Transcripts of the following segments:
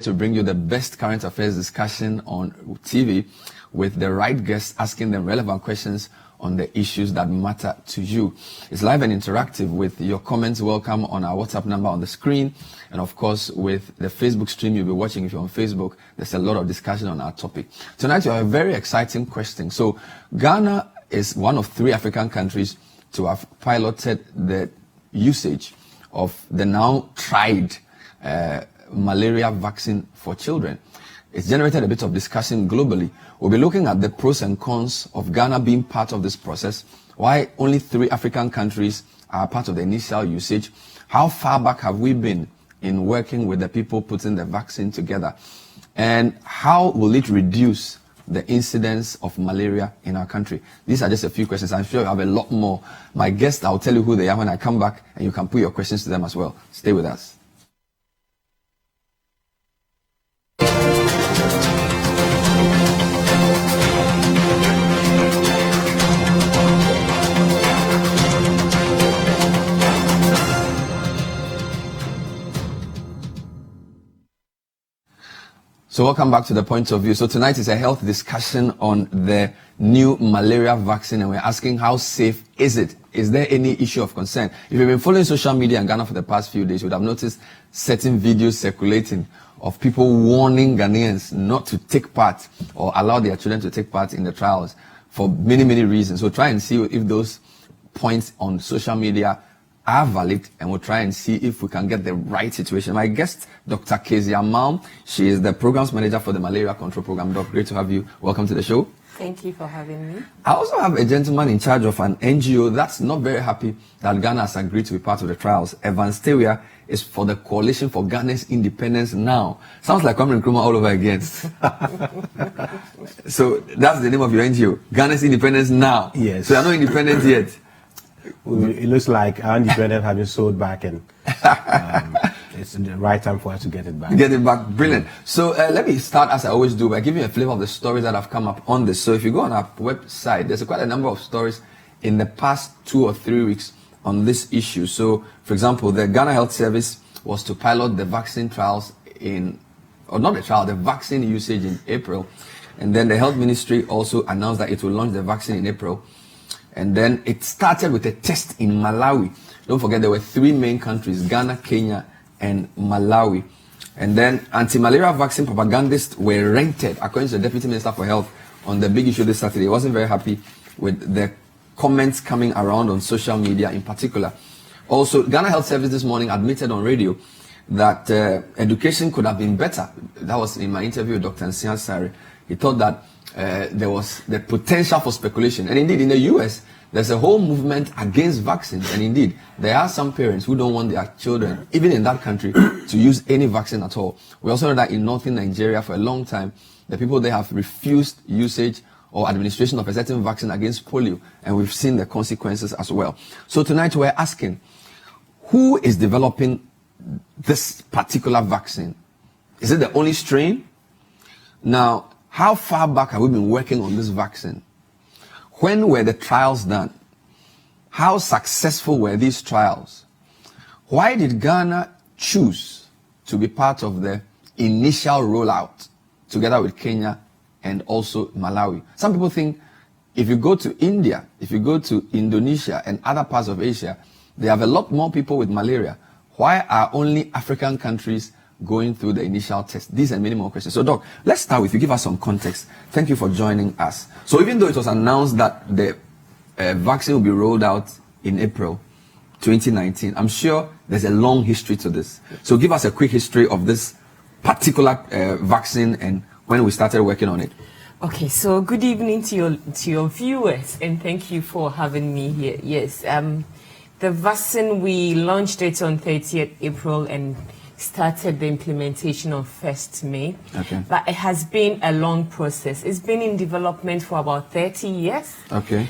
to bring you the best current affairs discussion on TV with the right guests asking them relevant questions on the issues that matter to you. It's live and interactive with your comments welcome on our WhatsApp number on the screen. And of course, with the Facebook stream you'll be watching if you're on Facebook, there's a lot of discussion on our topic. Tonight, we have a very exciting question. So, Ghana is one of 3 African countries to have piloted the usage of the now tried malaria vaccine for children. It's generated a bit of discussion globally. We'll be looking at the pros and cons of Ghana being part of this process, why only 3 African countries are part of the initial usage, how far back have we been in working with the people putting the vaccine together, and how will it reduce the incidence of malaria in our country. These are just a few questions. I'm sure you have a lot more. My guests, I'll tell you who they are when I come back, and you can put your questions to them as well. Stay with us. So welcome back to The Point of View. So tonight is a health discussion on the new malaria vaccine, and we're asking how safe is it? Is there any issue of concern? If you've been following social media in Ghana for the past few days, you would have noticed certain videos circulating of people warning Ghanaians not to take part or allow their children to take part in the trials for many, many reasons. So try and see if those points on social media are valid, and we'll try and see if we can get the right situation. My guest, Dr. Kezia Malm, she is the programs manager for the malaria control program. Doc, great to have you. Welcome to the show. Thank you for having me. I also have a gentleman in charge of an NGO that's not very happy that Ghana has agreed to be part of the trials. Evan Stewia is for the Coalition for Ghana's Independence Now. Sounds like Kwame Nkrumah all over again. So that's the name of your NGO, Ghana's Independence Now. Yes. So you're not independent yet. It looks like our independence has been sold back, and it's the right time for us to get it back. Get it back. Brilliant. So let me start, as I always do, by giving you a flavor of the stories that have come up on this. So if you go on our website, there's quite a number of stories in the past 2 or 3 weeks on this issue. So, for example, the Ghana Health Service was to pilot the vaccine trials the vaccine usage in April. And then the Health Ministry also announced that it will launch the vaccine in April. And then it started with a test in Malawi. Don't forget, there were 3 main countries, Ghana, Kenya, and Malawi. And then anti-malaria vaccine propagandists were rented, according to the Deputy Minister for Health, on the big issue this Saturday. He wasn't very happy with the comments coming around on social media in particular. Also, Ghana Health Service this morning admitted on radio that education could have been better. That was in my interview with Dr. Nsian Sari. He thought that there was the potential for speculation. And indeed, in the US, there's a whole movement against vaccines. And indeed, there are some parents who don't want their children, even in that country, to use any vaccine at all. We also know that in northern Nigeria, for a long time, the people there have refused usage or administration of a certain vaccine against polio. And we've seen the consequences as well. So tonight, we're asking, who is developing this particular vaccine? Is it the only strain? Now, how far back have we been working on this vaccine? When were the trials done? How successful were these trials? Why did Ghana choose to be part of the initial rollout together with Kenya and also Malawi? Some people think if you go to India, if you go to Indonesia and other parts of Asia, they have a lot more people with malaria. Why are only African countries going through the initial test? These and many more questions. So, Doc, let's start with you. Give us some context. Thank you for joining us. So, even though it was announced that the vaccine will be rolled out in April 2019, I'm sure there's a long history to this. So, give us a quick history of this particular vaccine and when we started working on it. Okay, so good evening to your viewers, and thank you for having me here. Yes, the vaccine, we launched it on 30th April and started the implementation on 1st May. Okay. But it has been a long process. It's been in development for about 30 years. Okay.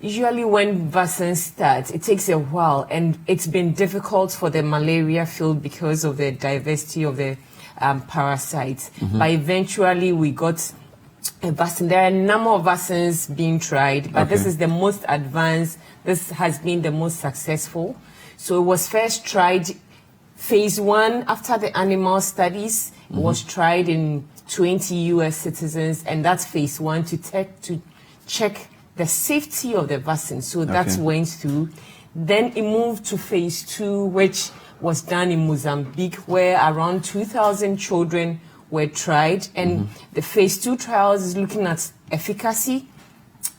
Usually when vaccines start, it takes a while, and it's been difficult for the malaria field because of the diversity of the parasites. But eventually we got a vaccine. There are a number of vaccines being tried, but this is the most advanced. This has been the most successful. So it was first tried Phase 1, after the animal studies, was tried in 20 US citizens, and that's phase 1 to check the safety of the vaccine. So that went through. Then it moved to phase 2, which was done in Mozambique, where around 2,000 children were tried. And the phase 2 trials is looking at efficacy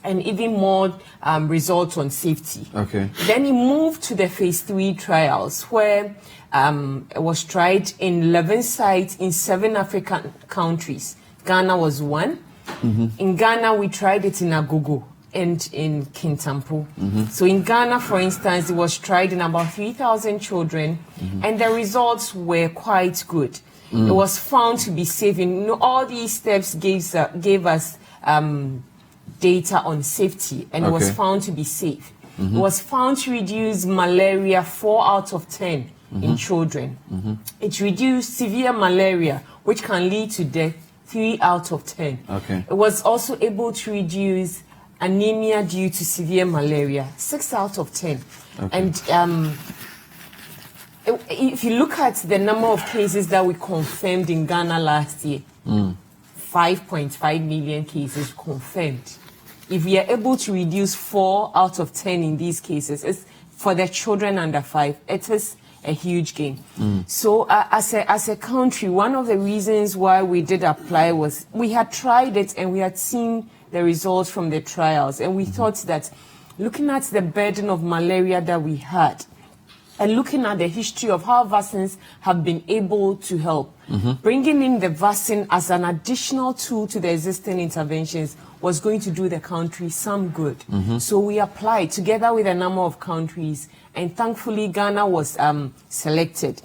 and even more results on safety. Then it moved to the phase 3 trials, where it was tried in 11 sites in 7 African countries. Ghana was one. In Ghana, we tried it in Agogo and in Kintampo. So in Ghana, for instance, it was tried in about 3,000 children, and the results were quite good. It was found to be safe. And all these steps gave us data on safety, and it was found to be safe. It was found to reduce malaria 4 out of 10 in children. It reduced severe malaria, which can lead to death, 3 out of 10. It was also able to reduce anemia due to severe malaria, 6 out of 10. And if you look at the number of cases that we confirmed in Ghana last year, 5.5 million cases confirmed. If we are able to reduce 4 out of 10 in these cases, it's for the children under 5, it is a huge gain. So as a country, one of the reasons why we did apply was we had tried it and we had seen the results from the trials, and we thought that looking at the burden of malaria that we had and looking at the history of how vaccines have been able to help, bringing in the vaccine as an additional tool to the existing interventions was going to do the country some good. So we applied together with a number of countries, and thankfully Ghana was selected.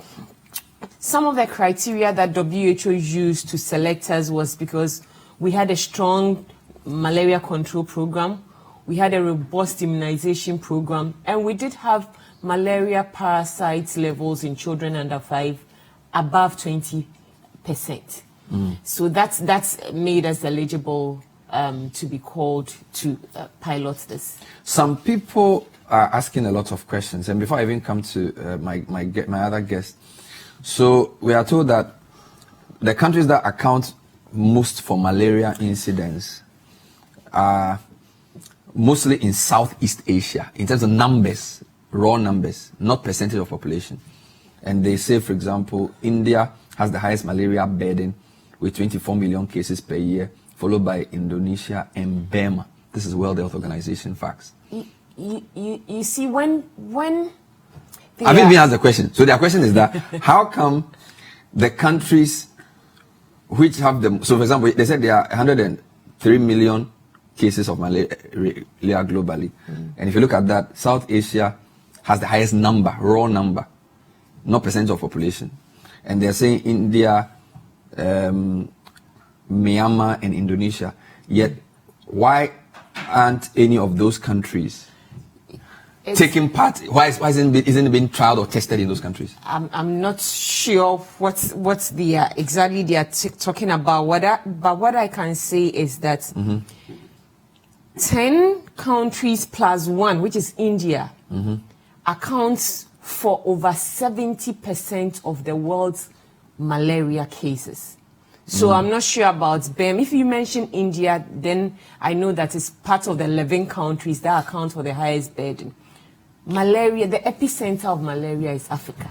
Some of the criteria that WHO used to select us was because we had a strong malaria control program, we had a robust immunization program, and we did have malaria parasite levels in children under 5 above 20%. So that's made us eligible to be called to pilot this. Some people are asking a lot of questions, and before I even come to my other guest, so we are told that the countries that account most for malaria incidents are mostly in Southeast Asia in terms of numbers, raw numbers, not percentage of population. And they say, for example, India has the highest malaria burden with 24 million cases per year, followed by Indonesia and Burma. This is World Health Organization facts. You see, when I haven't even asked the question. So their question is that how come the countries which have the, so for example, they said there are 103 million cases of malaria globally. And if you look at that, South Asia has the highest number, raw number, not percentage of population. And they're saying India, Myanmar, and Indonesia. Yet, why aren't any of those countries taking part? Why isn't it being trialed or tested in those countries? I'm not sure what's the exactly they are talking about. But what I can say is that 10 countries plus 1, which is India, accounts for over 70% of the world's malaria cases. So I'm not sure about BEM. If you mention India, then I know that it's part of the 11 countries that account for the highest burden. Malaria, the epicenter of malaria is Africa.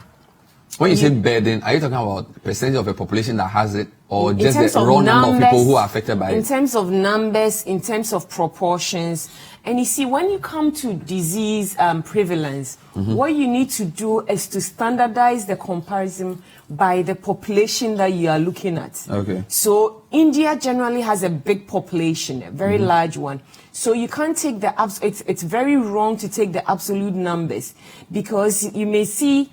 When you say burden, are you talking about percentage of the population that has it, or just the raw number of people who are affected by it? In terms of numbers, in terms of proportions. And you see, when you come to disease prevalence, what you need to do is to standardize the comparison by the population that you are looking at. So India generally has a big population, a very large one. So you can't take the it's very wrong to take the absolute numbers, because you may see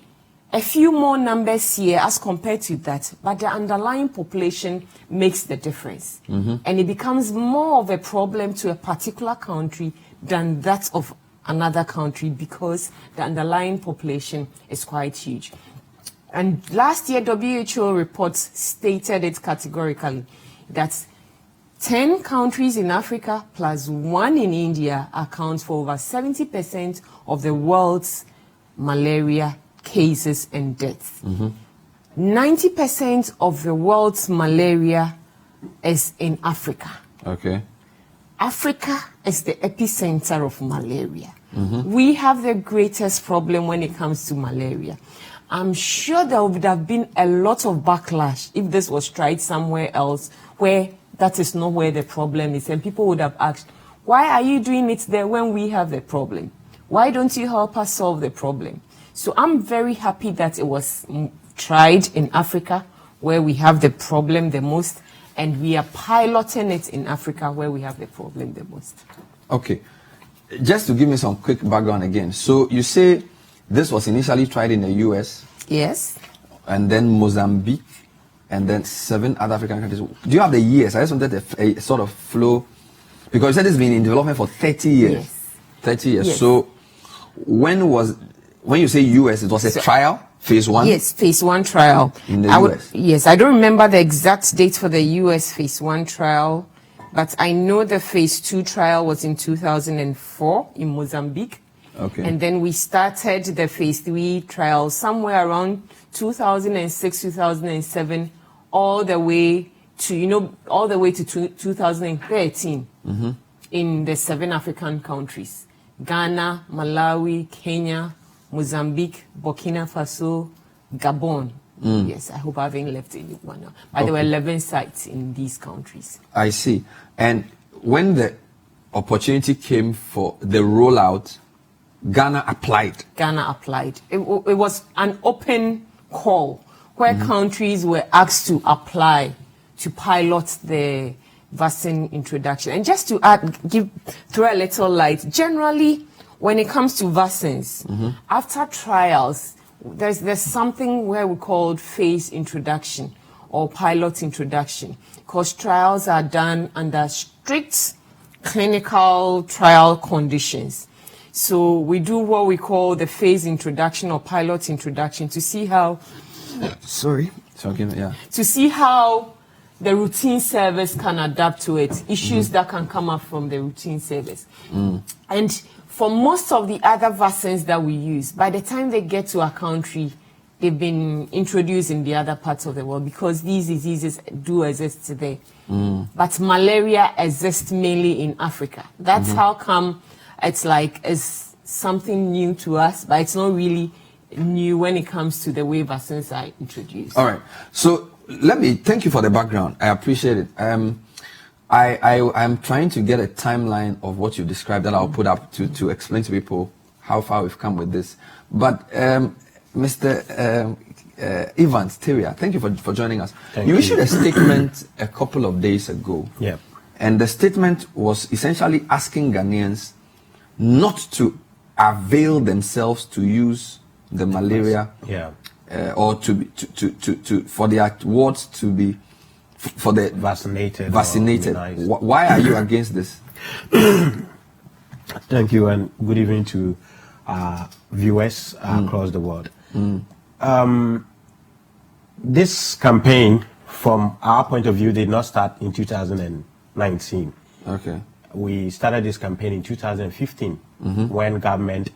a few more numbers here as compared to that, but the underlying population makes the difference. And it becomes more of a problem to a particular country than that of another country, because the underlying population is quite huge. And last year, WHO reports stated it categorically that 10 countries in Africa plus 1 in India accounts for over 70% of the world's malaria cases and deaths. 90% of the world's malaria is in Africa. Okay. Africa is the epicenter of malaria. We have the greatest problem when it comes to malaria. I'm sure there would have been a lot of backlash if this was tried somewhere else where that is not where the problem is. And people would have asked, why are you doing it there when we have the problem? Why don't you help us solve the problem? So I'm very happy that it was tried in Africa where we have the problem the most, and we are piloting it in Africa where we have the problem the most. Okay. Just to give me some quick background again. So you say this was initially tried in the US. Yes. And then Mozambique, and then 7 other African countries. Do you have the years? I just wanted a sort of flow, because you said it's been in development for 30 years. Yes. 30 years. Yes. So when you say US, it was a trial, phase 1? Yes, phase 1 trial. In the US? Yes, I don't remember the exact date for the US phase 1 trial, but I know the phase 2 trial was in 2004 in Mozambique. Okay. And then we started the phase 3 trial somewhere around 2006, 2007, all the way to 2013 in the 7 African countries: Ghana, Malawi, Kenya, Mozambique, Burkina Faso, Gabon. Yes, I hope I haven't left anyone out. But there were 11 sites in these countries. I see. And when the opportunity came for the rollout, Ghana applied. It was an open call where countries were asked to apply to pilot the vaccine introduction. And just to throw a little light, generally, when it comes to vaccines, after trials, there's something where we call phase introduction or pilot introduction, because trials are done under strict clinical trial conditions. So we do what we call the phase introduction or pilot introduction to see how, to see how the routine service can adapt to it, issues that can come up from the routine service. And for most of the other vaccines that we use, by the time they get to our country, they've been introduced in the other parts of the world, because these diseases do exist today. But malaria exists mainly in Africa. That's how come it's something new to us, but it's not really new when it comes to the way vaccines are introduced. All right. So thank you for the background. I appreciate it. I'm trying to get a timeline of what you described that I'll put up to explain to people how far we've come with this. But Mr. Evans, Tyria, thank you for joining us. Thank you you. issued a statement a couple of days ago. Yeah. And the statement was essentially asking Ghanaians not to avail themselves to use the malaria, or for their wards to be for the vaccinated. Why are you against this? Thank you, and good evening to viewers across the world. This campaign, from our point of view, did not start in 2019. Okay. We started this campaign in 2015 when government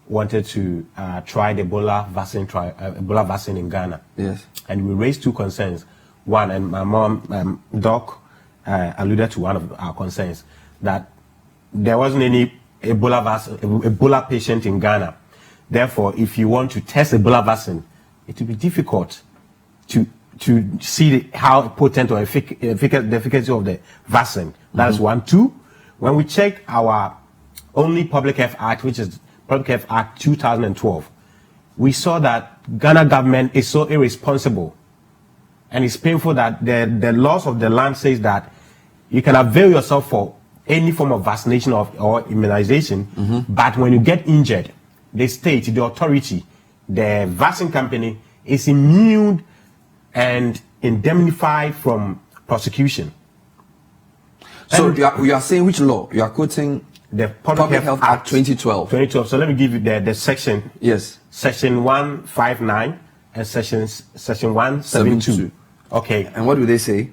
wanted to try the Ebola vaccine in Ghana. Yes. And we raised 2 concerns. One, and my mom, Doc, alluded to one of our concerns, that there wasn't any Ebola patient in Ghana. Therefore, if you want to test Ebola vaccine, it will be difficult to see how potent or the efficacy of the vaccine. That is 1. 2, when we check our only Public Health Act, which is Public Health Act 2012, we saw that Ghana government is so irresponsible, and it's painful that the laws of the land says that you can avail yourself for any form of vaccination or immunization, but when you get injured, the state, the authority, the vaccine company is immune and indemnified from prosecution. So you are saying which law? You are quoting the Public Health Act 2012. 2012. So let me give you the section. Yes. Section 159 and section 172. Okay. And what do they say?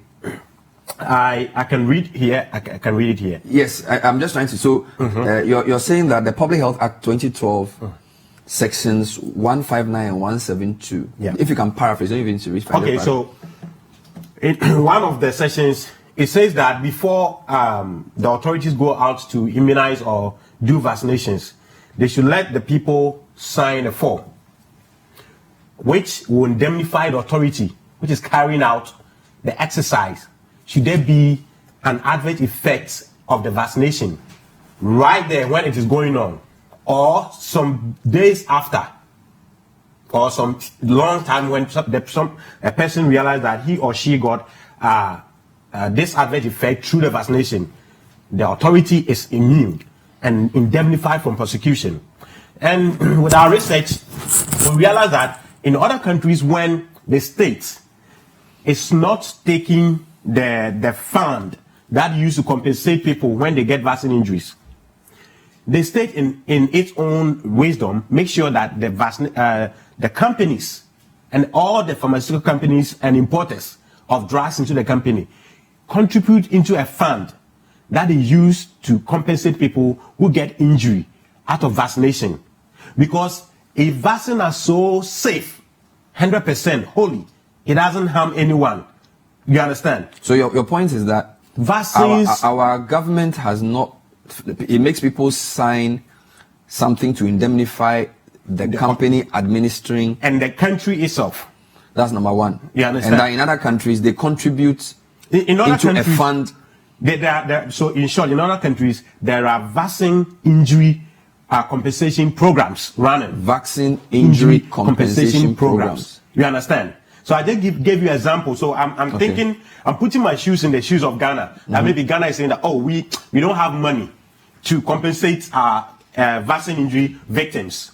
I can read here. I can read it here. Yes, I'm just trying to. So you're saying that the Public Health Act 2012 sections 159 and 172. Yeah. If you can paraphrase, don't even need to read. Okay, so in one of the sessions, it says that before the authorities go out to immunize or do vaccinations, they should let the people sign a form which will indemnify the authority which is carrying out the exercise should there be an adverse effect of the vaccination right there when it is going on, or some days after, or some long time when a person realized that he or she got this adverse effect through the vaccination. The authority is immune and indemnified from prosecution. And with our research, we realize that in other countries, when the state is not taking the fund that used to compensate people when they get vaccine injuries, the state in its own wisdom makes sure that the companies and all the pharmaceutical companies and importers of drugs into the company contribute into a fund that is used to compensate people who get injury out of vaccination. Because if vaccines are so safe, 100% holy, it doesn't harm anyone. You understand? So your point is that vaccines, our government has not, it makes people sign something to indemnify the company administering and the country itself. That's number one. You understand? And that in other countries they contribute in other into countries, a fund. So in short, in other countries there are vaccine injury compensation programs running. Vaccine injury compensation programs. You understand? So I just gave you an example. So I'm thinking, I'm putting my shoes in the shoes of Ghana. That maybe Ghana is saying that, oh, we don't have money to compensate our vaccine injury victims.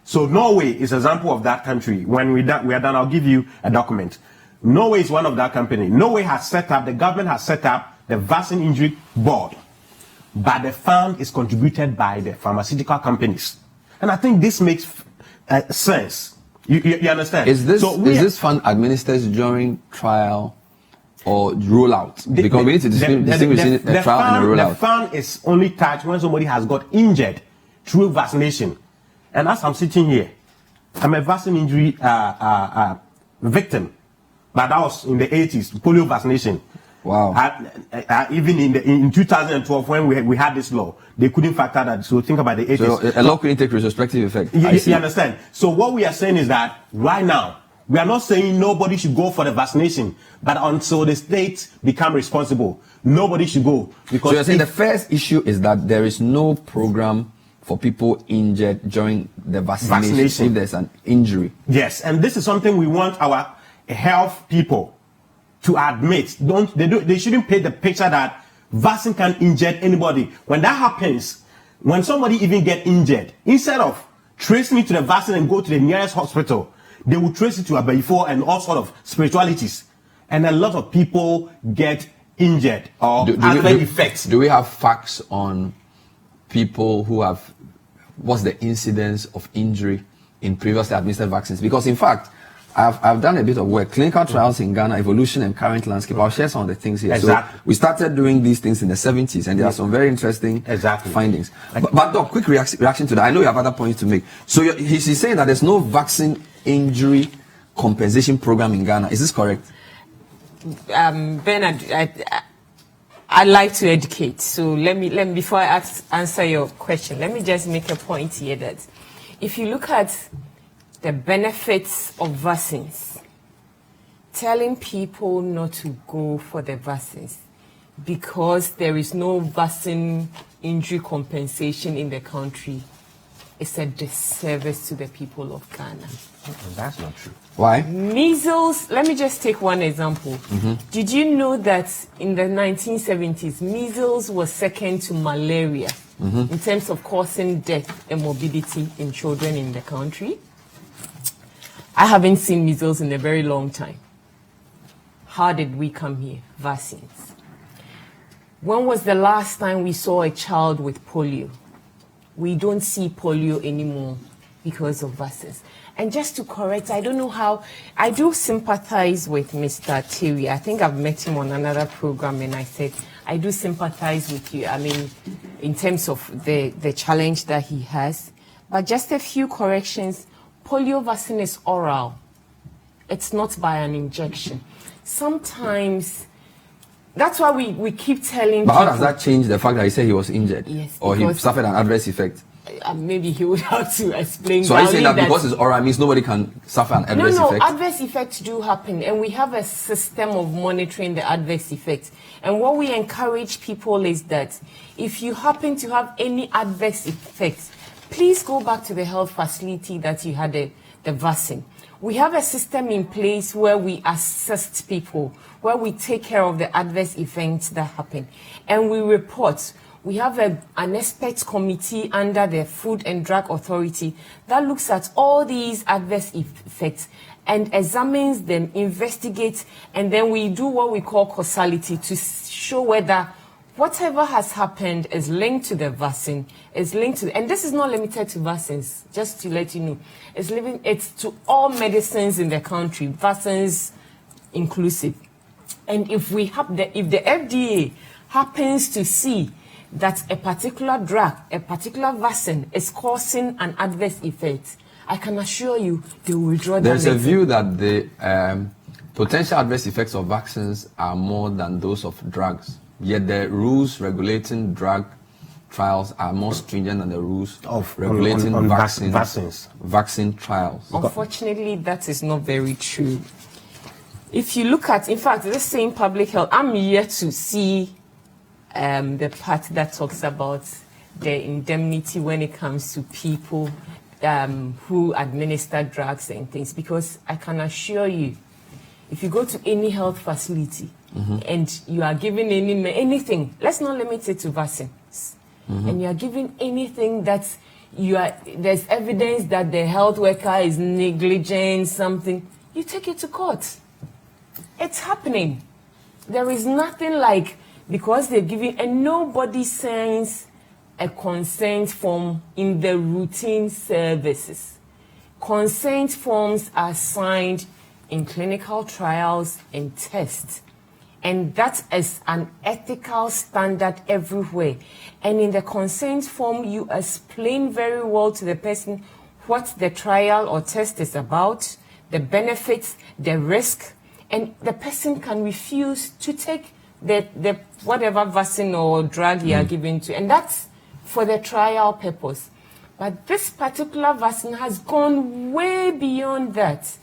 So Norway is an example of that country. When we are done, I'll give you a document. Norway is one of that company. Norway has set up, the government has set up the vaccine injury board, but the fund is contributed by the pharmaceutical companies. And I think this makes sense. You understand? Is this fund administered during trial or rollout? Because we need to distinguish a trial and a rollout. The fund is only touched when somebody has got injured through vaccination. And as I'm sitting here, I'm a vaccine injury victim. But that was in the 80s, polio vaccination. Wow. Even in 2012, when we had this law, they couldn't factor that. So think about the 80s. So a law couldn't take retrospective effect. You understand? So what we are saying is that right now, we are not saying nobody should go for the vaccination, but until the states become responsible, nobody should go. Because so you're saying the first issue is that there is no program for people injured during the vaccination if there's an injury. Yes, and this is something we want our health people to admit. They shouldn't paint the picture that vaccine can injure anybody. When that happens, when somebody even get injured, instead of tracing it to the vaccine and go to the nearest hospital, they will trace it to Abayifo and all sort of spiritualities. And a lot of people get injured or adverse effects. Do we have facts on people who have, what's the incidence of injury in previously administered vaccines? Because in fact, I've done a bit of work, clinical trials in Ghana, evolution and current landscape. I'll share some of the things here. Exactly. So we started doing these things in the 70s, and there are some very interesting findings. But Doc, quick reaction to that. I know you have other points to make. So he's saying that there's no vaccine injury compensation program in Ghana. Is this correct? Bernard, I'd like to educate. So let me before I answer your question, let me just make a point here that if you look at the benefits of vaccines, telling people not to go for the vaccines because there is no vaccine injury compensation in the country is a disservice to the people of Ghana. That's not true. Why? Measles, let me just take one example. Did you know that in the 1970s, measles was second to malaria in terms of causing death and morbidity in children in the country? I haven't seen measles in a very long time. How did we come here? Vaccines. When was the last time we saw a child with polio? We don't see polio anymore because of vaccines. And just to correct, I don't know how, I do sympathize with Mr. Terry. I think I've met him on another program and I said, I do sympathize with you. I mean, in terms of the challenge that he has. But just a few corrections. Polio vaccine is oral. It's not by an injection. Sometimes, that's why we keep telling But people. how does that change the fact that he said he was injured? Yes, or he suffered an adverse effect? Maybe he would have to explain. So are you saying that because it's oral means nobody can suffer an adverse effect? No, adverse effects do happen, and we have a system of monitoring the adverse effects. And what we encourage people is that if you happen to have any adverse effects, please go back to the health facility that you had the vaccine. We have a system in place where we assist people, where we take care of the adverse events that happen, and we report. We have an expert committee under the Food and Drug Authority that looks at all these adverse effects and examines them, investigates, and then we do what we call causality to show whether whatever has happened is linked to the vaccine, is linked to, and this is not limited to vaccines, just to let you know. It's to all medicines in the country, vaccines inclusive. And if the FDA happens to see that a particular drug, a particular vaccine is causing an adverse effect, I can assure you they will withdraw. There's a view that the potential adverse effects of vaccines are more than those of drugs. Yet the rules regulating drug trials are more stringent than the rules of regulating vaccine trials. Unfortunately, that is not very true. If you look at, in fact, this same public health, I'm yet to see the part that talks about the indemnity when it comes to people who administer drugs and things, because I can assure you, if you go to any health facility and you are given anything, let's not limit it to vaccines, and you are given anything that there's evidence that the health worker is negligent something, you take it to court. It's happening. There is nothing like, because they're giving, and nobody signs a consent form in the routine services. Consent forms are signed in clinical trials and tests. And that is an ethical standard everywhere. And in the consent form, you explain very well to the person what the trial or test is about, the benefits, the risk, and the person can refuse to take the whatever vaccine or drug you are given to. And that's for the trial purpose. But this particular vaccine has gone way beyond that.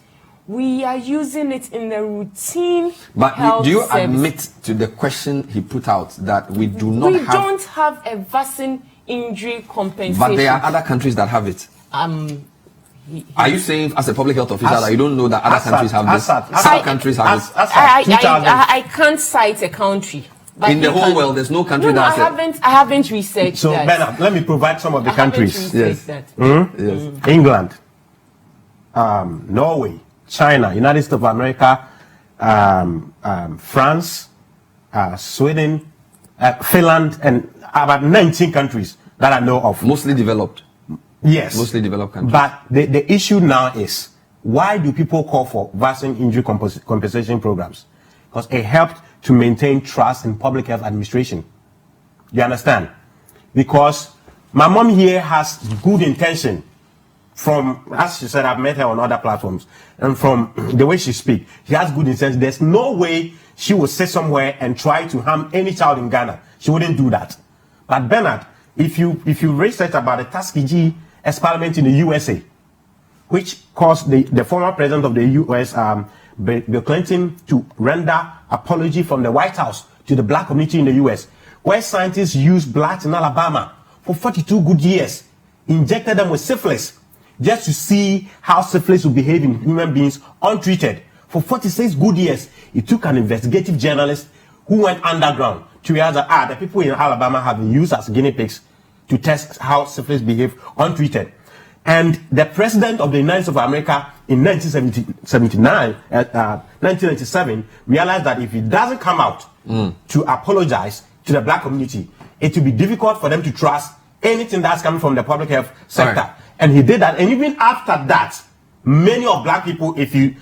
We are using it in the routine health do you service. admit to the question he put out that we do not have... We don't have a vaccine injury compensation. But there are other countries that have it. Are you saying, as a public health officer, that you don't know that other countries have this? Some countries have it. I can't cite a country. But in the whole world, there's no country that has it. I haven't researched so, that. Bernard, let me provide some of the countries. Yes. Yes. England, Norway, China, United States of America, France, Sweden, Finland, and about 19 countries that I know of. Mostly developed. Yes. Mostly developed countries. But the issue now is, why do people call for vaccine injury compensation programs? Because it helped to maintain trust in public health administration. You understand? Because my mom here has good intention. From, as she said, I've met her on other platforms, and from the way she speaks, she has good intention. There's no way she would sit somewhere and try to harm any child in Ghana. She wouldn't do that. But Bernard, if you research about the Tuskegee experiment in the USA, which caused the former president of the US, Bill Clinton, to render apology from the White House to the black community in the US, where scientists used blacks in Alabama for 42 good years, injected them with syphilis, just to see how syphilis will behave in human beings untreated. For 46 good years, it took an investigative journalist who went underground to realize that the people in Alabama have been used as guinea pigs to test how syphilis behave untreated. And the president of the United States of America in 1997 realized that if he doesn't come out to apologize to the black community, it will be difficult for them to trust anything that's coming from the public health sector. Right. And he did that. And even after that, many of black people, if you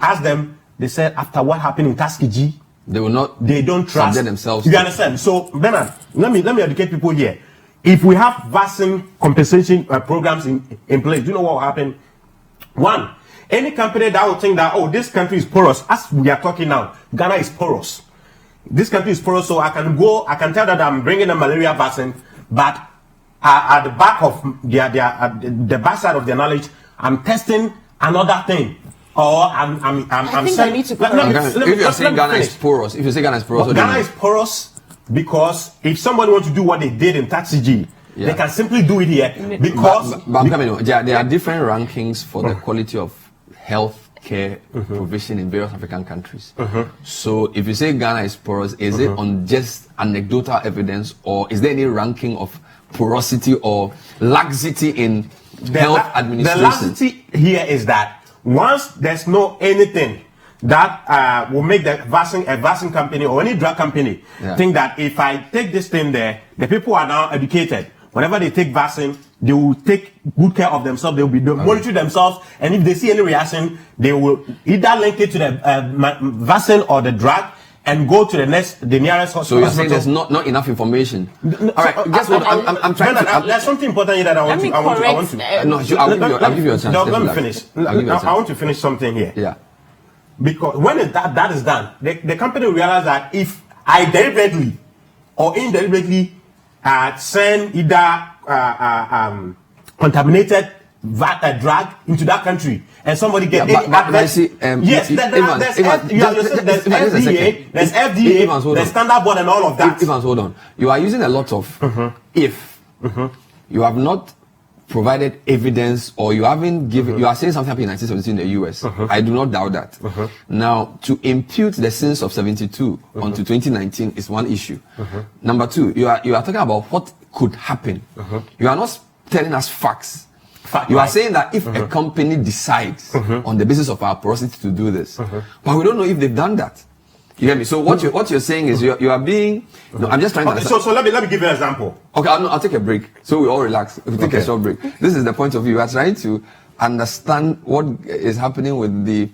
ask them, they said after what happened in Tuskegee, they will not. They don't trust themselves. You understand? So Bernard, let me educate people here. if we have vaccine compensation programs in place, do you know what will happen? One, any company that will think that, oh, this country is porous, as we are talking now, Ghana is porous. This country is porous, so I can tell that I'm bringing a malaria vaccine, but at the back of the backside of their knowledge, I'm testing another thing. Or I'm think saying, I need to if you're saying Ghana is porous, Ghana is porous because if somebody wants to do what they did in Taxi G, they can simply do it here because. But I'm coming on. There are different rankings for the quality of health care provision in various African countries. So if you say Ghana is porous, is it on just anecdotal evidence, or is there any ranking of porosity or laxity in health administration? The laxity here is that once there's no anything that will make a vaccine company or any drug company think that if I take this thing there, the people are now educated. Whenever they take vaccine, they will take good care of themselves. They will be monitor themselves, and if they see any reaction, they will either link it to the vaccine or the drug and go to the nearest hospital. So you're saying there's not enough information? All right, guess what? I'm trying to. There's something important here that I want to. No, I'll give you a chance. Let me finish. I want to finish something here. Yeah. Because when that is done, the company will realize that if I deliberately or indeliberately send either contaminated drug into that country and somebody get there's FDA, there's standard board and all of that. Evans, hold on. You are using a lot of if. You have not provided evidence, or you haven't given, you are saying something happened in 1972 in the US. I do not doubt that. Now, to impute the sins of 72 onto 2019 is one issue. Number two, you are talking about what could happen. You are not telling us facts. You are saying that if a company decides on the basis of our porosity to do this, but we don't know if they've done that. You get me? So what you're saying is you are being. No, I'm just trying to. So let me give you an example. Okay, I'll take a break. So we all relax. We take a short break. This is the point of view. We are trying to understand what is happening with the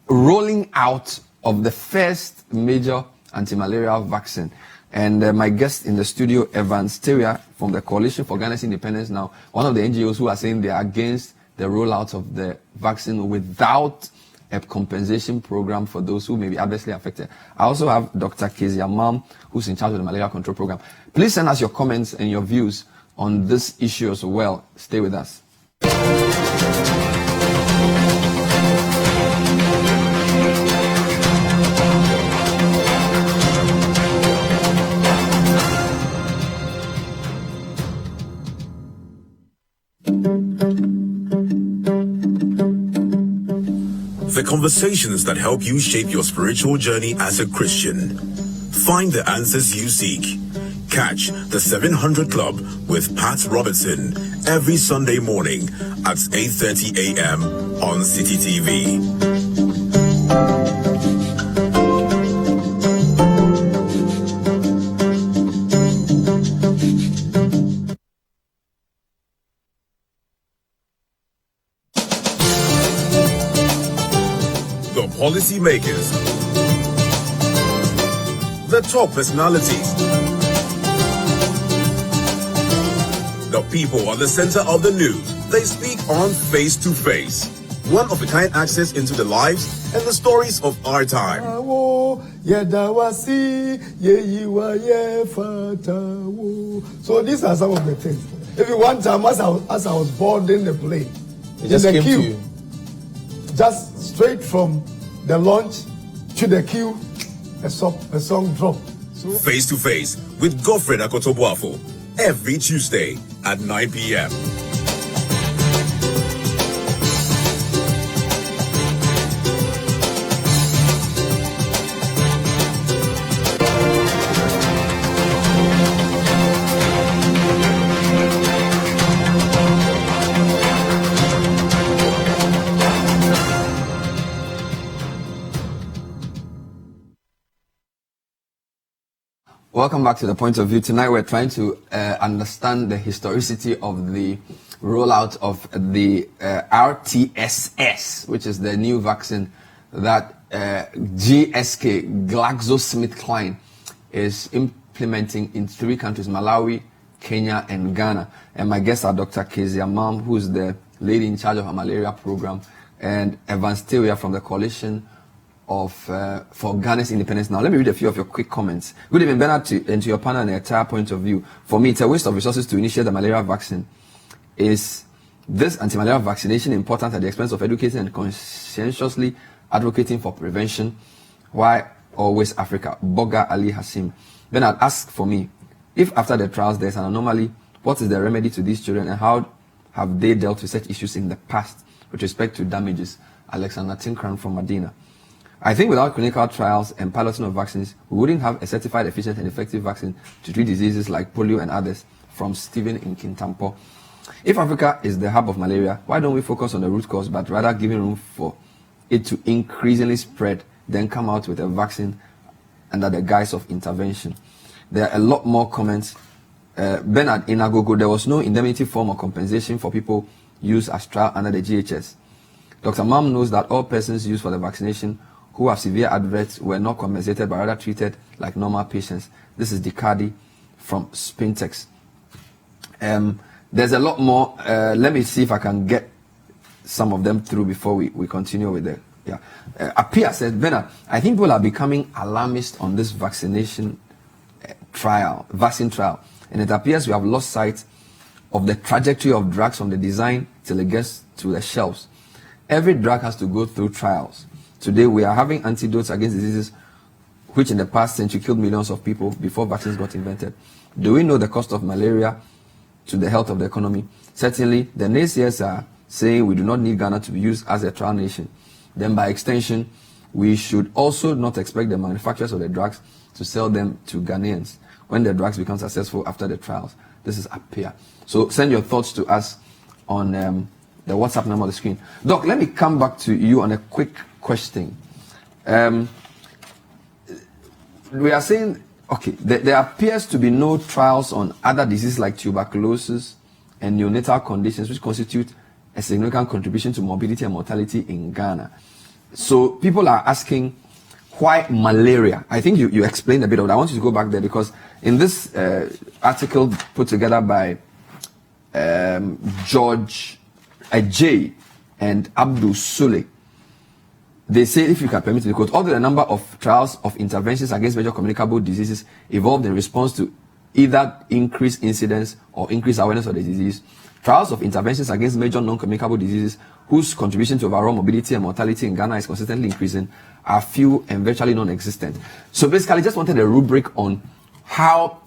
rolling out of the first major anti-malaria vaccine. And my guest in the studio, Evans Teria from the Coalition for Ghana's Independence Now, one of the NGOs who are saying they are against the rollout of the vaccine without a compensation program for those who may be adversely affected. I also have Dr. Kezia Mam, who's in charge of the malaria control program. Please send us your comments and your views on this issue as well. Stay with us. The conversations that help you shape your spiritual journey as a Christian. Find the answers you seek. Catch the 700 Club with Pat Robertson every Sunday morning at 8:30 a.m. on City TV. Policy makers, the top personalities, the people at the center of the news. They speak on Face to Face, one of a kind access into the lives and the stories of our time. So these are some of the things. If you want time, as I was boarding the plane, it just came queue, to you. Just straight from the launch to the queue, a song dropped. So Face to Face with Godfred Akotobuafo every Tuesday at 9 p.m. Welcome back to The Point of View. Tonight we're trying to understand the historicity of the rollout of the RTSS, which is the new vaccine that GSK, GlaxoSmithKline, is implementing in 3 countries, Malawi, Kenya, and Ghana. And my guests are Dr. Kezia Mam, who is the lady in charge of a malaria program, and Evans Tewia from the Coalition for Ghana's Independence. Now, let me read a few of your quick comments. Good evening, Bernard, and to your panel and the entire point of view. For me, it's a waste of resources to initiate the malaria vaccine. Is this anti-malaria vaccination important at the expense of educating and conscientiously advocating for prevention? Why always Africa? Boga Ali Hassim. Bernard, ask for me, if after the trials there's an anomaly, what is the remedy to these children, and how have they dealt with such issues in the past with respect to damages? Alexander Tinkran from Medina. I think without clinical trials and piloting of vaccines, we wouldn't have a certified, efficient, and effective vaccine to treat diseases like polio and others. From Stephen in Kintampo. If Africa is the hub of malaria, why don't we focus on the root cause, but rather giving room for it to increasingly spread, then come out with a vaccine under the guise of intervention? There are a lot more comments. Bernard, in Agogo, there was no indemnity form or compensation for people used as trial under the GHS. Dr. Mam knows that all persons used for the vaccination who have severe adverts were not compensated, but rather treated like normal patients. This is Dikadi from Spintex. There's a lot more. Let me see if I can get some of them through before we continue with the. Yeah. Apia says, Bernard, I think people are becoming alarmist on this vaccine trial, and it appears we have lost sight of the trajectory of drugs from the design till it gets to the shelves. Every drug has to go through trials. Today we are having antidotes against diseases which in the past century killed millions of people before vaccines got invented. Do we know the cost of malaria to the health of the economy? Certainly, the naysayers are saying we do not need Ghana to be used as a trial nation. Then by extension, we should also not expect the manufacturers of the drugs to sell them to Ghanaians when the drugs become successful after the trials. This is Apia. So send your thoughts to us on the WhatsApp number on the screen. Doc, let me come back to you on a quick question. We are saying, okay, there appears to be no trials on other diseases like tuberculosis and neonatal conditions, which constitute a significant contribution to morbidity and mortality in Ghana. So people are asking, why malaria? I think you explained a bit of that. I want you to go back there, because in this article put together by George Ajay and Abdul Sule, they say, if you can permit me to quote, although the number of trials of interventions against major communicable diseases evolved in response to either increased incidence or increased awareness of the disease, trials of interventions against major non-communicable diseases whose contribution to overall morbidity and mortality in Ghana is consistently increasing are few and virtually non-existent. So basically, just wanted a rubric on how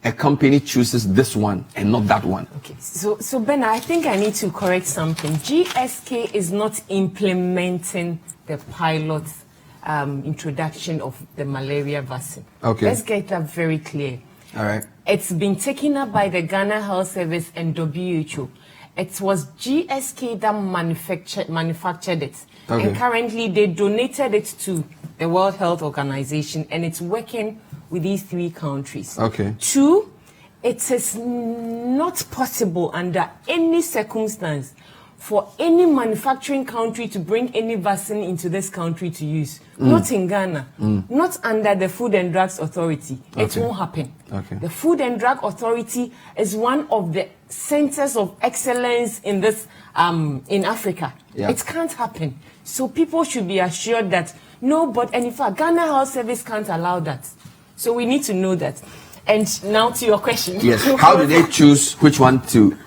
a company chooses this one and not that one. Okay, so Ben, I think I need to correct something. GSK is not implementing the pilot introduction of the malaria vaccine. Okay. Let's get that very clear. All right. It's been taken up by the Ghana Health Service and WHO. It was GSK that manufactured it. Okay. And currently they donated it to the World Health Organization, and it's working with these 3 countries. Okay. 2, it is not possible under any circumstance for any manufacturing country to bring any vaccine into this country to use. Not in Ghana. Not under the Food and Drugs Authority. It won't happen. Okay. The Food and Drug Authority is one of the centers of excellence in this in Africa. Yeah. It can't happen. So people should be assured that and in fact, Ghana Health Service can't allow that. So we need to know that. And now to your question. Yes. How do they choose which one to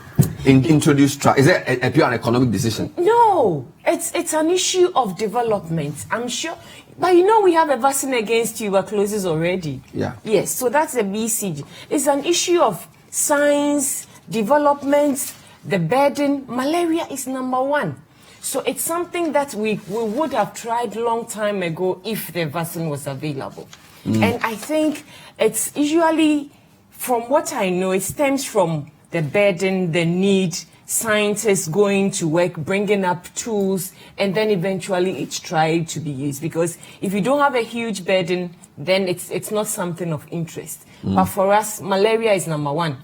introduce trial? Is it a pure economic decision? No, it's an issue of development. I'm sure, but we have a vaccine against tuberculosis already. Yeah. Yes, so that's a BCG. It's an issue of science, development, the burden. Malaria is number 1. So it's something that we would have tried long time ago if the vaccine was available. And I think it's usually, from what I know, it stems from the burden, the need, scientists going to work, bringing up tools, and then eventually it's tried to be used. Because if you don't have a huge burden, then it's not something of interest. But for us, malaria is number 1.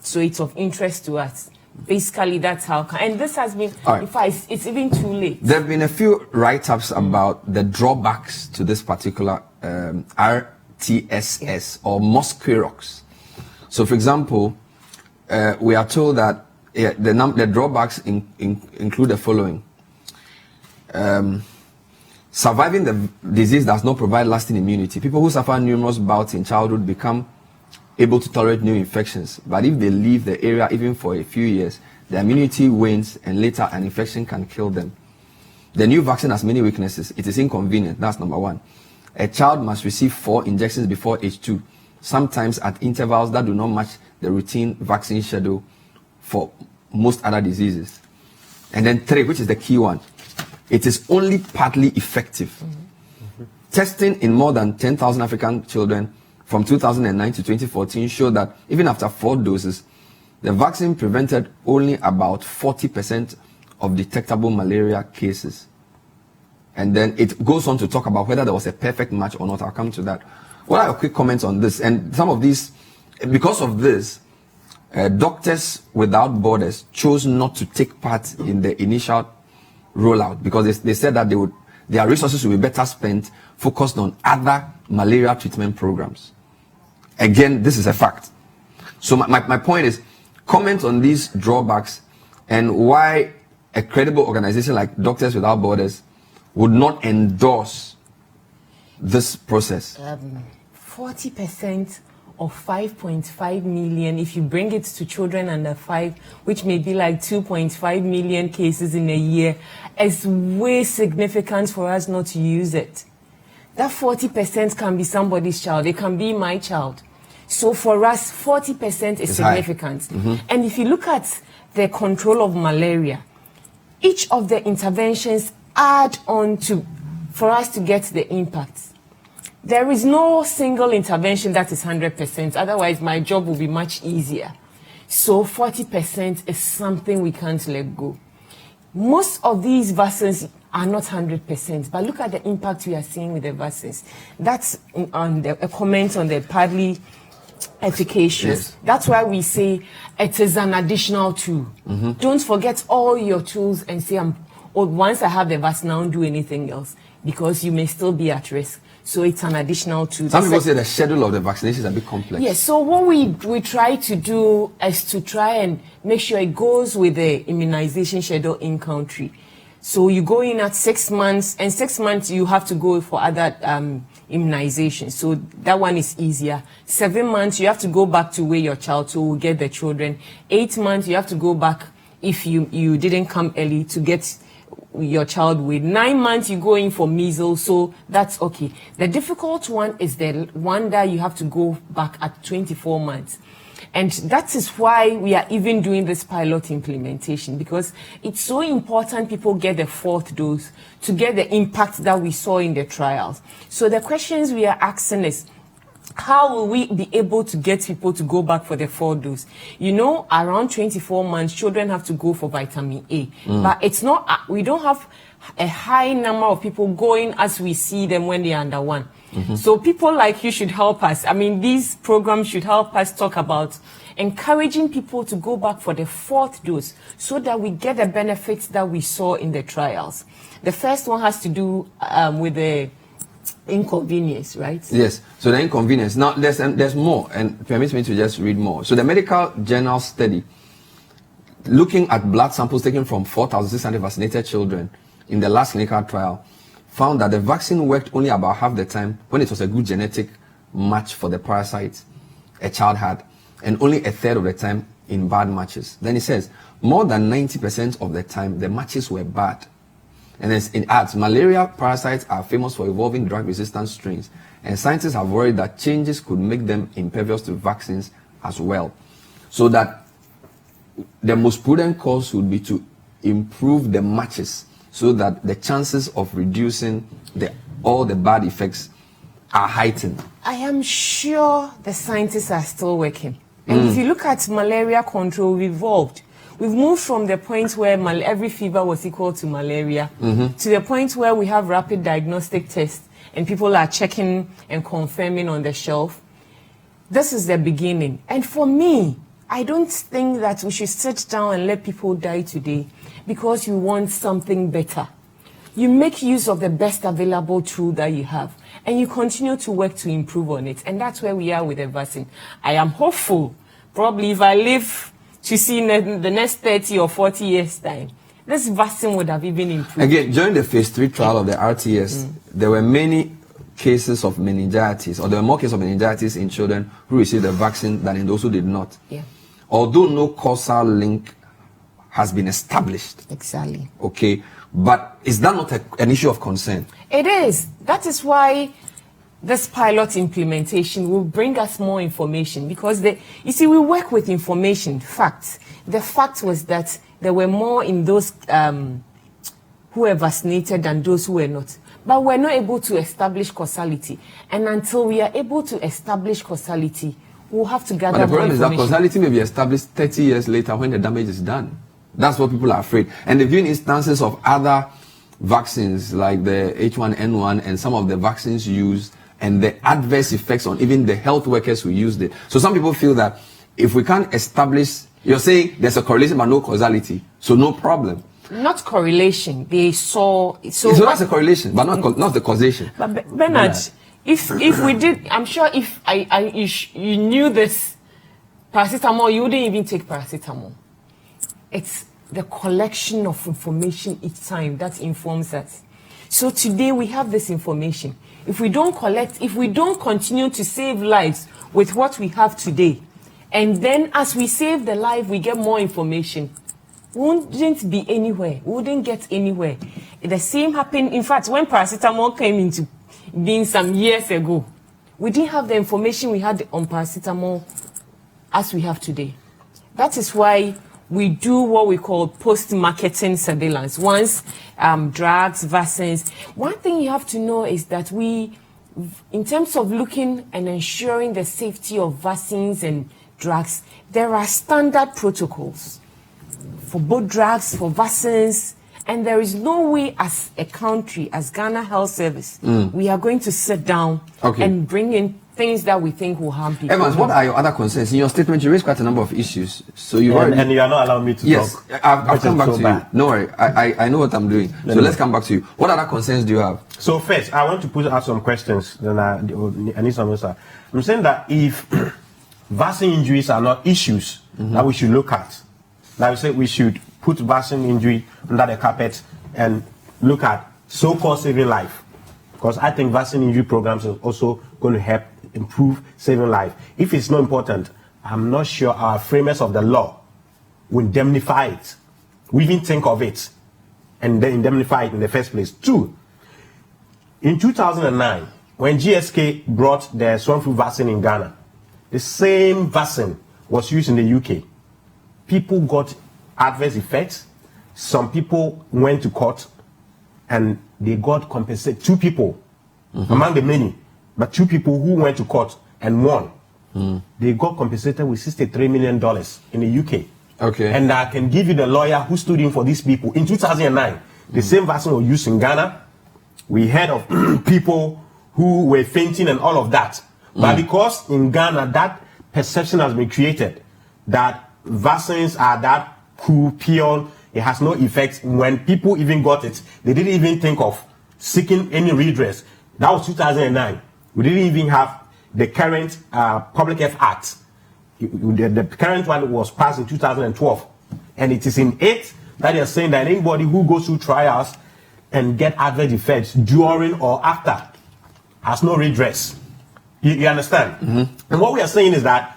So it's of interest to us. Basically, that's how. And this has been, in fact, it's even too late. There have been a few write-ups about the drawbacks to this particular TSS or Mosquirix. So, for example, we are told that the drawbacks include the following. Surviving the disease does not provide lasting immunity. People who suffer numerous bouts in childhood become able to tolerate new infections, but if they leave the area even for a few years, their immunity wanes and later an infection can kill them. The new vaccine has many weaknesses. It is inconvenient. That's number one. A child must receive 4 injections before age 2, sometimes at intervals that do not match the routine vaccine schedule for most other diseases. And then 3, which is the key one, it is only partly effective. Testing in more than 10,000 African children from 2009 to 2014 showed that even after 4 doses, the vaccine prevented only about 40% of detectable malaria cases. And then it goes on to talk about whether there was a perfect match or not. I'll come to that. What are your quick comments on this? And some of these, because of this, Doctors Without Borders chose not to take part in the initial rollout because they said that their resources would be better spent focused on other malaria treatment programs. Again, this is a fact. So my point is, comment on these drawbacks and why a credible organization like Doctors Without Borders would not endorse this process. 40% of 5.5 million, if you bring it to children under 5, which may be like 2.5 million cases in a year, is way significant for us not to use it. That 40% can be somebody's child. It can be my child. So for us, 40% is significant. And if you look at the control of malaria, each of the interventions add on to, for us to get the impact. There is no single intervention that is 100%. Otherwise, my job will be much easier. So 40% is something we can't let go. Most of these vaccines are not 100%, but look at the impact we are seeing with the vaccines. That's on a comment on the partly efficacious. Yes. That's why we say it is an additional tool. Don't forget all your tools and say, once I have the vaccine, I won't do anything else, because you may still be at risk. So it's an additional tool. Some people say the schedule of the vaccination is a bit complex. Yes, so what we try to do is to try and make sure it goes with the immunization schedule in country. So you go in at 6 months, and 6 months you have to go for other immunization. So that one is easier. 7 months you have to go back to weigh your child, so we'll get the children. 8 months you have to go back if you didn't come early to get your child with. 9 months you go in for measles, so that's okay. The difficult one is the one that you have to go back at 24 months. And that is why we are even doing this pilot implementation, because it's so important people get the 4th dose to get the impact that we saw in the trials. So the questions we are asking is, how will we be able to get people to go back for the 4th dose? You know, around 24 months, children have to go for vitamin A. But it's not, we don't have a high number of people going as we see them when they're under 1. So people like you should help us. I mean, these programs should help us talk about encouraging people to go back for the 4th dose so that we get the benefits that we saw in the trials. The first one has to do with the inconvenience, right? Yes, so the inconvenience. Now, there's more, and permit me to just read more. So the medical journal study, looking at blood samples taken from 4,600 vaccinated children in the last clinical trial, found that the vaccine worked only about half the time when it was a good genetic match for the parasite a child had, and only a third of the time in bad matches. Then it says, more than 90% of the time, the matches were bad. And then it adds, malaria parasites are famous for evolving drug-resistant strains, and scientists have worried that changes could make them impervious to vaccines as well. So that the most prudent course would be to improve the matches so that the chances of reducing all the bad effects are heightened. I am sure the scientists are still working. And if you look at malaria control, we've evolved. We've moved from the point where every fever was equal to malaria to the point where we have rapid diagnostic tests and people are checking and confirming on the shelf. This is the beginning. And for me, I don't think that we should sit down and let people die today because you want something better. You make use of the best available tool that you have. and you continue to work to improve on it. And that's where we are with the vaccine. I am hopeful, probably if I live to see in the next 30 or 40 years' time, this vaccine would have even improved. Again, during the phase 3 trial of the RTS, there were many cases of meningitis, or there were more cases of meningitis in children who received the vaccine than in those who did not. Yeah. Although no causal link has been established. Exactly. Okay, but is that not an issue of concern? It is. That is why this pilot implementation will bring us more information, because you see, we work with information, facts. The fact was that there were more in those who were vaccinated than those who were not. But we're not able to establish causality. And until we are able to establish causality, we'll have to gather more information. But the problem is that causality may be established 30 years later when the damage is done. That's what people are afraid. And they've given instances of other vaccines like the H1N1 and some of the vaccines used and the adverse effects on even the health workers who used it. So some people feel that if we can't establish, you're saying there's a correlation but no causality, so no problem. Not correlation. They saw. So that's a correlation, but not the causation. But Bernard, if we did, I'm sure if you knew this paracetamol, you wouldn't even take paracetamol. It's the collection of information each time that informs us. So today we have this information. If we don't continue to save lives with what we have today, and then as we save the life, we get more information, we wouldn't be anywhere. We wouldn't get anywhere. The same happened, in fact, when paracetamol came into being some years ago. We didn't have the information we had on paracetamol as we have today. That is why we do what we call post-marketing surveillance. Once drugs, vaccines. One thing you have to know is that we, in terms of looking and ensuring the safety of vaccines and drugs, there are standard protocols for both drugs, for vaccines, and there is no way as a country, as Ghana Health Service, we are going to sit down and bring in things that we think will harm people. Evans, what are your other concerns? In your statement, you raised quite a number of issues. So you and you are not allowing me to talk. Yes, I'll come back to you. No worry, I know what I'm doing. Let's come back to you. What other concerns do you have? So first, I want to put out some questions. Then I need some answer. I'm saying that if vaccine injuries are not issues that we should look at, like I said, we should put vaccine injury under the carpet and look at so-called saving life. Because I think vaccine injury programs are also going to help improve saving life. If it's not important, I'm not sure our framers of the law will indemnify it. We even think of it and then indemnify it in the first place. Two, in 2009, when GSK brought the swine flu vaccine in Ghana, the same vaccine was used in the UK. People got adverse effects. Some people went to court and they got compensated. 2 people among the many, but 2 people who went to court and won. They got compensated with $63 million in the UK. Okay. And I can give you the lawyer who stood in for these people. In 2009, the same vaccine was used in Ghana. We heard of people who were fainting and all of that. But because in Ghana that perception has been created that vaccines are that cool, pure, it has no effect. When people even got it, they didn't even think of seeking any redress. That was 2009. We didn't even have the current Public Health Act. The current one was passed in 2012. And it is in it that they are saying that anybody who goes through trials and get adverse effects during or after has no redress. You understand? And what we are saying is that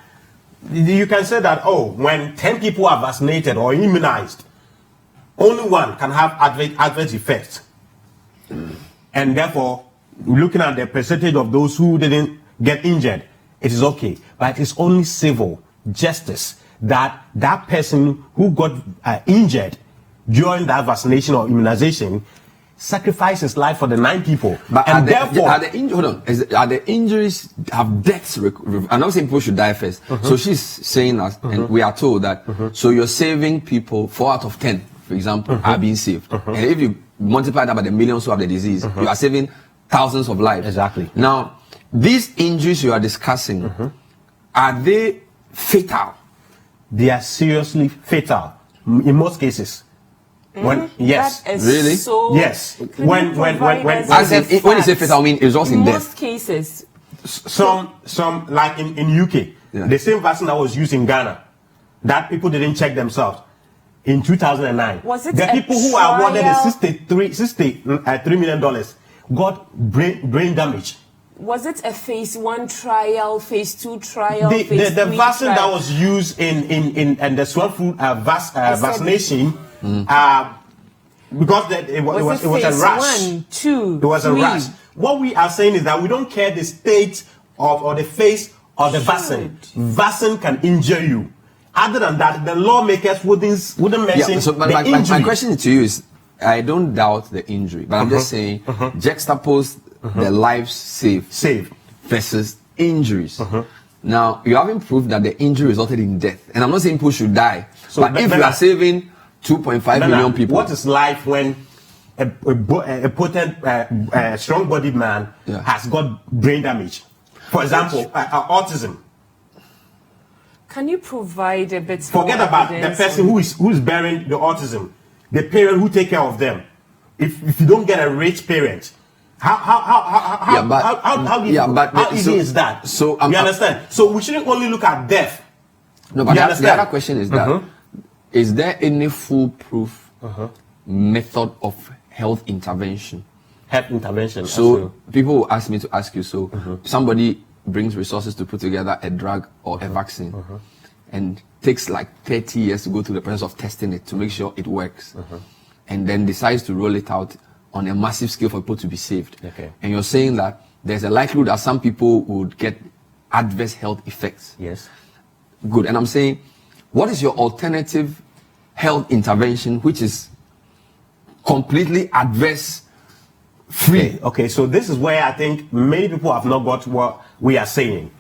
you can say that, oh, when 10 people are vaccinated or immunized, only one can have adverse effects. And therefore, looking at the percentage of those who didn't get injured, it is okay. But it's only civil justice that that person who got injured during that vaccination or immunization sacrificed his life for the 9 people. But and therefore, are the injuries have deaths? I'm not saying people should die first. So she's saying that, and we are told that. So you're saving people, 4 out of 10, for example, are being saved. And if you multiply that by the millions who have the disease, you are saving thousands of lives. Exactly. Now, these injuries you are discussing, are they fatal? They are seriously fatal in most cases. When yes, That is Really? So yes. Can you provide us As with in, the when you say facts? fatal, I mean it results in death. most cases, some like in UK, Yeah. the same vaccine that was used in Ghana, that people didn't check themselves. In 2009, Was it the a people who are awarded trial? $63 million got brain damage. was it a phase 1 trial, phase 2 trial, The phase 3 vaccine trial? that was used in the swine flu said- vaccination, because it was a phase rush. 1, 2, It was 3? a rush. What we are saying is that we don't care the state or the phase of the vaccine. Vaccine can injure you. Other than that, the lawmakers wouldn't mention But the injury. my question to you is, I don't doubt the injury, but I'm just saying, juxtapose the lives saved versus injuries. Now, you haven't proved that the injury resulted in death, and I'm not saying people should die. So, but if you are saving 2.5 million people, what is life when a potent, strong-bodied man has got brain damage? For example, autism. Can you provide a bit Forget more about the evidence person on- who's bearing the autism, the parent who take care of them. If you don't get a rich parent, how easy is that? So you understand? So we shouldn't only look at death. No, but You the understand? other question is that is there any foolproof method of health intervention? Health intervention. So people will ask me to ask you, so somebody brings resources to put together a drug or a vaccine and takes like 30 years to go through the process of testing it to make sure it works, and then decides to roll it out on a massive scale for people to be saved. Okay. And you're saying that there's a likelihood that some people would get adverse health effects. Yes. Good. And I'm saying, what is your alternative health intervention which is completely adverse free? Okay, so this is where I think many people have not got what we are saying.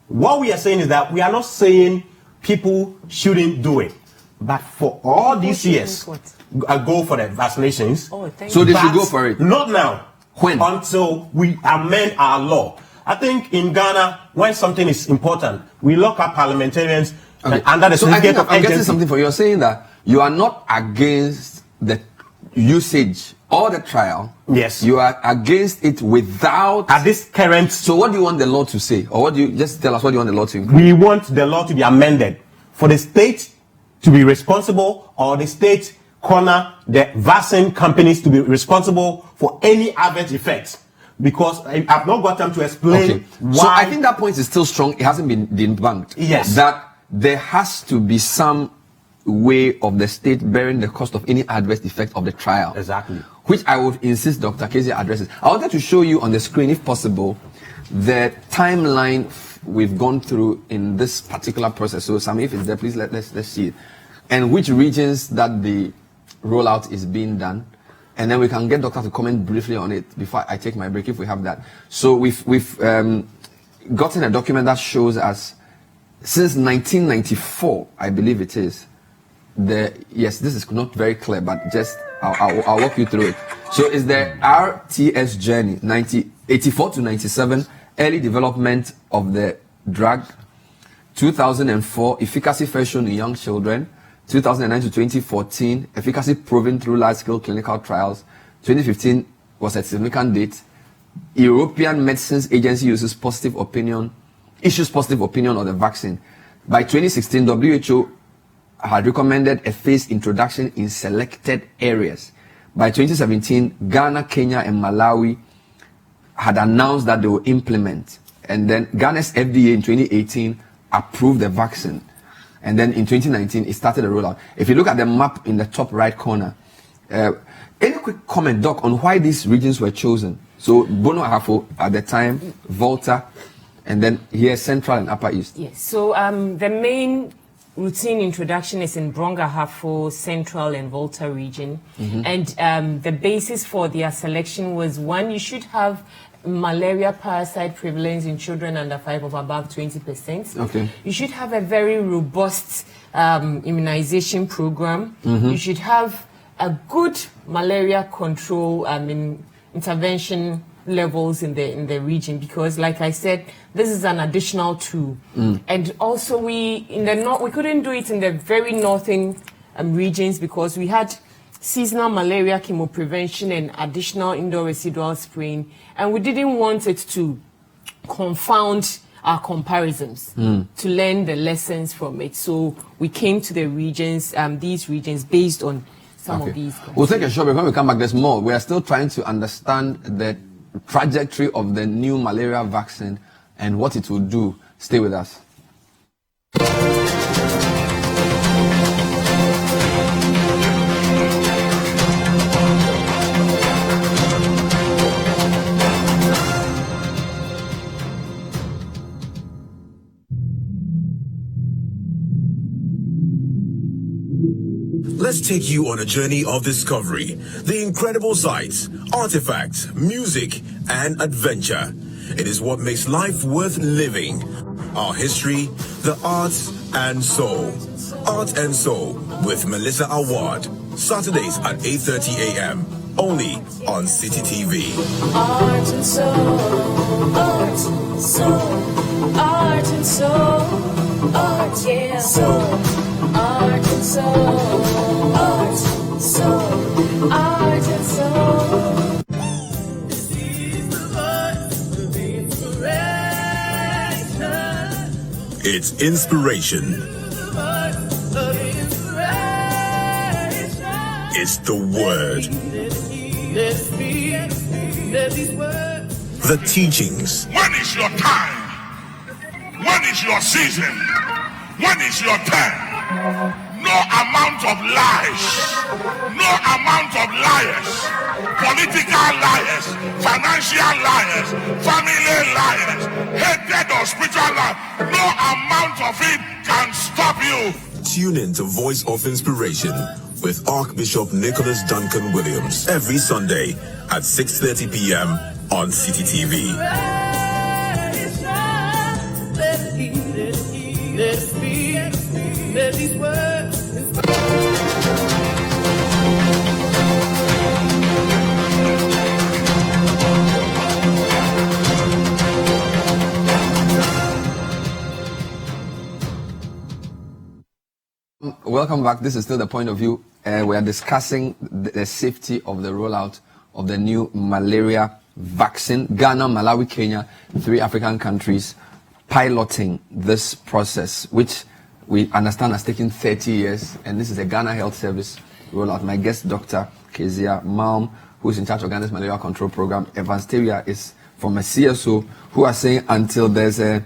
What we are saying is that we are not saying people shouldn't do it, but for all these years, go for the vaccinations. Oh, thank So you. they should But go for it. Not now. When? Until we amend our law. I think in Ghana, when something is important, we lock up parliamentarians under the So I think certificate of I'm getting agency. something for you. You're saying that you are not against the usage or the trial. Yes. You are against it without. At this current, So what do you want the law to say? Or what do you just tell us what do you want the law to include? we want the law to be amended for the state to be responsible, or the state corner the vaccine companies to be responsible for any adverse effects. Because I've not got time to explain Okay. why. So I think that point is still strong. It hasn't been debunked. Yes. That there has to be some way of the state bearing the cost of any adverse effect of the trial. Exactly. Which I would insist Dr. Kezia addresses. I wanted to show you on the screen, if possible, the timeline we've gone through in this particular process. So, Sam, if it's there, please let's see it. And which regions that the rollout is being done. And then we can get Doctor to comment briefly on it before I take my break, if we have that. So we've gotten a document that shows us since 1994, I believe it is. Yes, this is not very clear, but just I'll walk you through it. So it's the RTS journey, 84 to 97, early development of the drug, 2004, efficacy first shown in young children, 2009 to 2014, efficacy proven through large-scale clinical trials. 2015 was a significant date. European Medicines Agency issues positive opinion on the vaccine. By 2016, WHO had recommended a phased introduction in selected areas. By 2017, Ghana, Kenya, and Malawi had announced that they will implement. And then Ghana's FDA in 2018 approved the vaccine. And then in 2019, it started a rollout. If you look at the map in the top right corner, any quick comment, Doc, on why these regions were chosen? So Bono Ahafo at the time, Volta, and then here Central and Upper East. Yes, so the main routine introduction is in Bronga Hafo, Central and Volta region. And the basis for their selection was, one, you should have malaria parasite prevalence in children under 5 of above 20%. Okay. You should have a very robust immunization program. You should have a good malaria control intervention levels in the region, because like I said, this is an additional tool. And also we couldn't do it in the very northern regions, because we had seasonal malaria chemoprevention and additional indoor residual spraying, and we didn't want it to confound our comparisons, to learn the lessons from it. So we came to the regions, these regions, based on some of these. We'll take a short break. When we come back, there's more. We are still trying to understand the trajectory of the new malaria vaccine and what it will do. Stay with us. Let's take you on a journey of discovery, the incredible sights, artifacts, music, and adventure. It is what makes life worth living. Our history, the arts, and soul. Art and Soul with Melissa Awad. Saturdays at 8:30 a.m. Only on City TV. Art and soul, art, soul, art and soul, art, yeah, soul. Art and soul, art, soul, art and soul. This is the voice of inspiration. It's inspiration. The voice of inspiration. It's the word. Let it speak, let these words. The teachings. When is your time? When is your season? When is your turn? No amount of lies, no amount of liars, political liars, financial liars, family liars, hatred or spiritual liars, no amount of it can stop you. Tune in to Voice of Inspiration with Archbishop Nicholas Duncan Williams every Sunday at 6:30 p.m. on City TV. Let these words Welcome back. This is still the point of view. We are discussing the safety of the rollout of the new malaria vaccine. Ghana, Malawi, Kenya, 3 African countries piloting this process, which we understand has taken 30 years. And this is a Ghana Health Service rollout. My guest, Dr. Kezia Malm, who is in charge of Ghana's malaria control program. Evans Teria is from a CSO, who are saying until there's a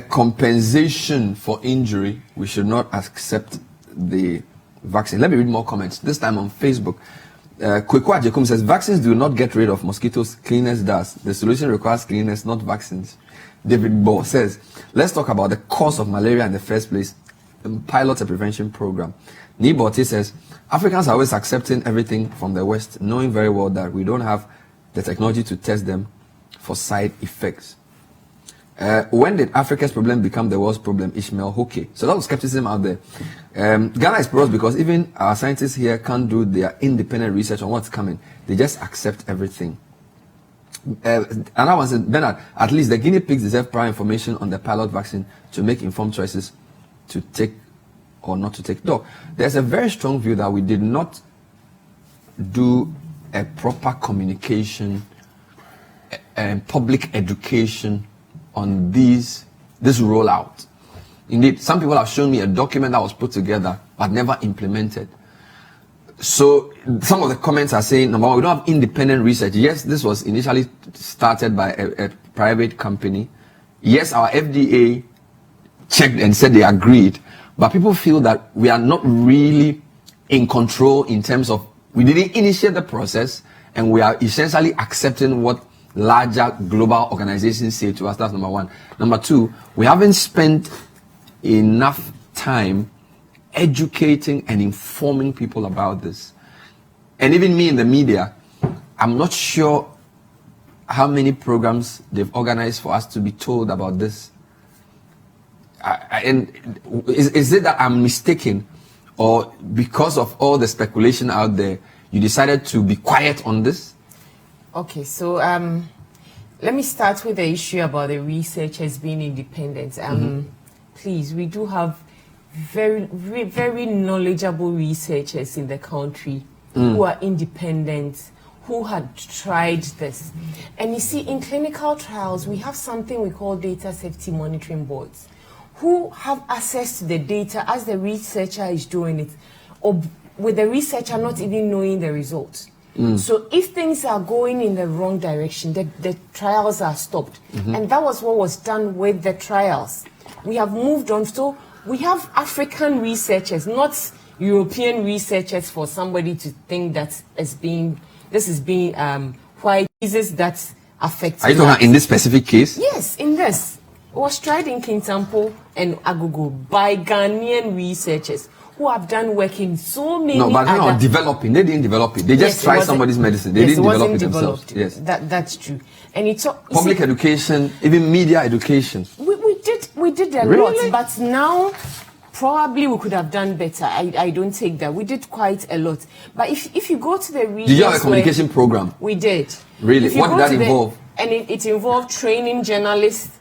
compensation for injury, we should not accept the vaccine. Let me read more comments, this time on Facebook. Kwekwa Jekum says, vaccines do not get rid of mosquitoes, cleanliness does. The solution requires cleanliness, not vaccines. David Bo says, let's talk about the cause of malaria in the first place. Pilot a prevention program. Nibote says, Africans are always accepting everything from the West, knowing very well that we don't have the technology to test them for side effects. When did Africa's problem become the world's problem? Ishmael Hoke. So that was skepticism out there. Ghana is porous because even our scientists here can't do their independent research on what's coming. They just accept everything. Another one said, Bernard, at least the guinea pigs deserve prior information on the pilot vaccine to make informed choices to take or not to take. Though there's a very strong view that we did not do a proper communication and public education on this rollout. Indeed, some people have shown me a document that was put together but never implemented. So some of the comments are saying, number one, we don't have independent research. Yes, this was initially started by a private company. Yes, our FDA checked and said they agreed, but people feel that we are not really in control in terms of, we didn't initiate the process and we are essentially accepting what larger global organizations say to us. That's number one. Number two, we haven't spent enough time educating and informing people about this. And even me in the media, I'm not sure how many programs they've organized for us to be told about this. And is it that I'm mistaken, or because of all the speculation out there, you decided to be quiet on this? Okay, so let me start with the issue about the researchers being independent. Please, we do have very knowledgeable researchers in the country who are independent, who had tried this. And you see, in clinical trials, we have something we call data safety monitoring boards, who have access to the data as the researcher is doing it, or with the researcher not even knowing the results. So if things are going in the wrong direction, the trials are stopped. And that was what was done with the trials. We have moved on. So we have African researchers, not European researchers, for somebody to think that this is being why diseases that affect. Are you talking in this specific case? Yes, in this. It was tried in Kintampo and Agogo by Ghanaian researchers who have done work in so many other... developing. They didn't develop it. They just tried somebody's medicine. They didn't develop it themselves. Yes, that's true. And it's public education, even media education. We did a lot, but now probably we could have done better. I don't take that. We did quite a lot. But if you go to the regions, did you have a communication program? We did. Really? What did that involve? And it involved training journalists.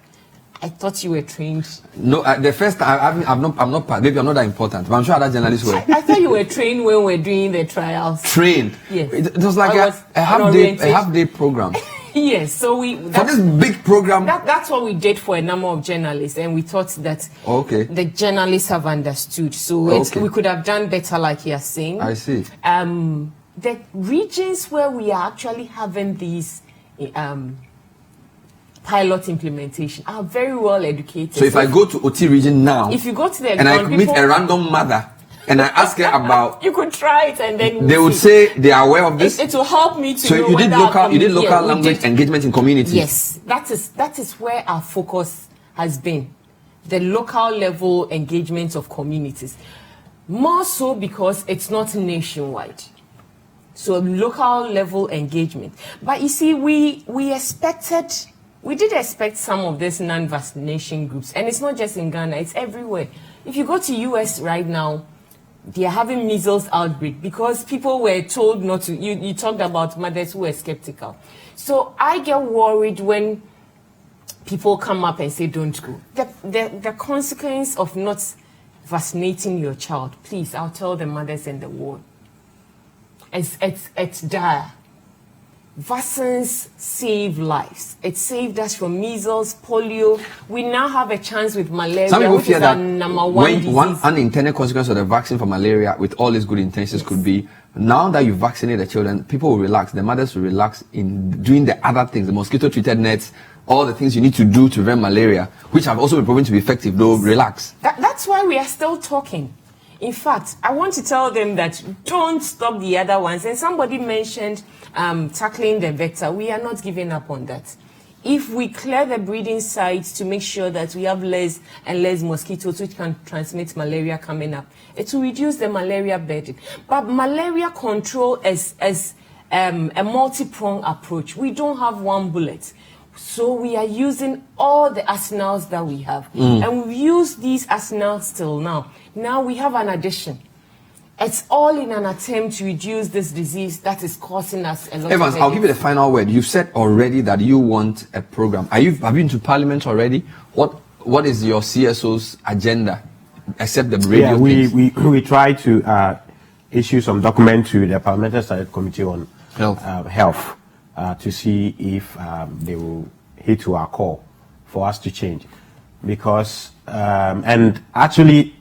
I thought you were trained. No, the first time I'm not. Maybe I'm not that important, but I'm sure other journalists were. I thought you were trained when we were doing the trials. Trained. Yes. It was like a half-day program. Yes. So for this big program. That's what we did for a number of journalists, and we thought that the journalists have understood. So we could have done better, like you're saying. I see. The regions where we are actually having these pilot implementation are very well educated. So if I go to OT region now, if you go to the and I meet a random mother and I ask her about, you could try it, and then they would say they are aware of this. It will help me to. So know you did local language engagement in communities. Yes, that is where our focus has been, the local level engagement of communities, more so because it's not nationwide. So local level engagement. But you see, we did expect some of these non-vaccination groups, and it's not just in Ghana, it's everywhere. If you go to US right now, they are having measles outbreak because people were told not to. You talked about mothers who were skeptical. So I get worried when people come up and say don't go. The consequence of not vaccinating your child, please, I'll tell the mothers in the world, it's dire. Vaccines save lives. It saved us from measles, polio. We now have a chance with malaria. Some people fear that one unintended consequence of the vaccine for malaria, with all its good intentions, could be now that you vaccinate the children, people will relax. The mothers will relax in doing the other things, the mosquito-treated nets, all the things you need to do to prevent malaria, which have also been proven to be effective. Though relax. That's why we are still talking. In fact, I want to tell them that don't stop the other ones. And somebody mentioned tackling the vector. We are not giving up on that. If we clear the breeding sites to make sure that we have less and less mosquitoes which can transmit malaria coming up, it will reduce the malaria burden. But malaria control is a multi-pronged approach. We don't have one bullet. So we are using all the arsenals that we have. And we've used these arsenals till now. Now we have an addition. It's all in an attempt to reduce this disease that is causing us a lot Evans, of I'll give you the final word. You've said already that you want a program. Have you been to Parliament already? What is your CSO's agenda, except the radio? Yeah, we try to issue some document to the Parliamentary Select Committee on Health to see if they will heed to our call for us to change. Because, and actually,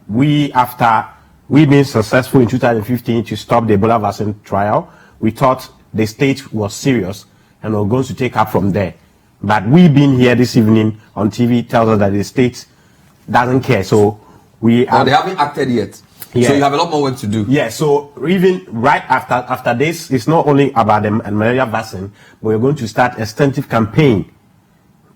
we've been successful in 2015 to stop the Ebola vaccine trial. We thought the state was serious and we're going to take up from there. But we've been here this evening on TV tells us that the state doesn't care. So they haven't acted yet. Yeah. So you have a lot more work to do. Yeah, so even right after this, it's not only about the malaria vaccine, but we're going to start extensive campaign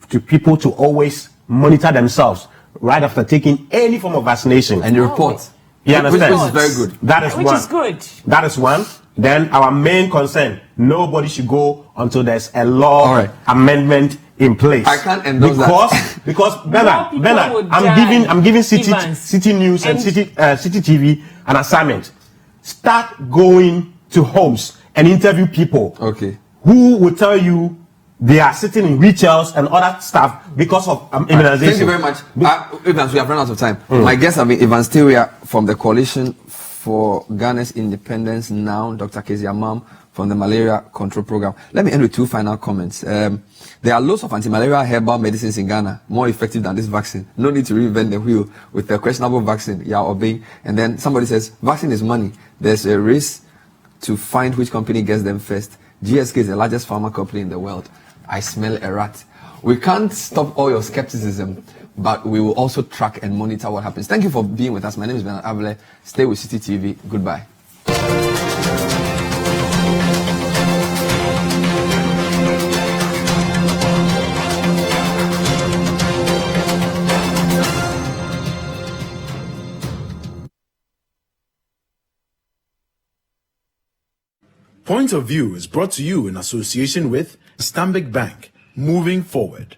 to people to always monitor themselves right after taking any form of vaccination. And you report. You understand? Which is very good. That is which one. Is good. That is one. Then our main concern, nobody should go until there's a law amendment in place. I can't endorse that. Because Bernard, I'm giving City News and City TV an assignment. Start going to homes and interview people. Okay. Who will tell you they are sitting in wheelchairs and other stuff because of immunization. Thank you very much. Evans, we have run out of time. My guests have been Evans Teria from the Coalition for Ghana's Independence Now, Dr. Kezia Mam from the Malaria Control Program. Let me end with two final comments. There are lots of anti-malaria herbal medicines in Ghana, more effective than this vaccine. No need to reinvent the wheel with the questionable vaccine you are obeying. And then somebody says, vaccine is money. There's a race to find which company gets them first. GSK is the largest pharma company in the world. I smell a rat. We can't stop all your skepticism, but we will also track and monitor what happens. Thank you for being with us. My name is Bernard Avile. Stay with City TV. Goodbye. Point of View is brought to you in association with Stanbic Bank. Moving forward.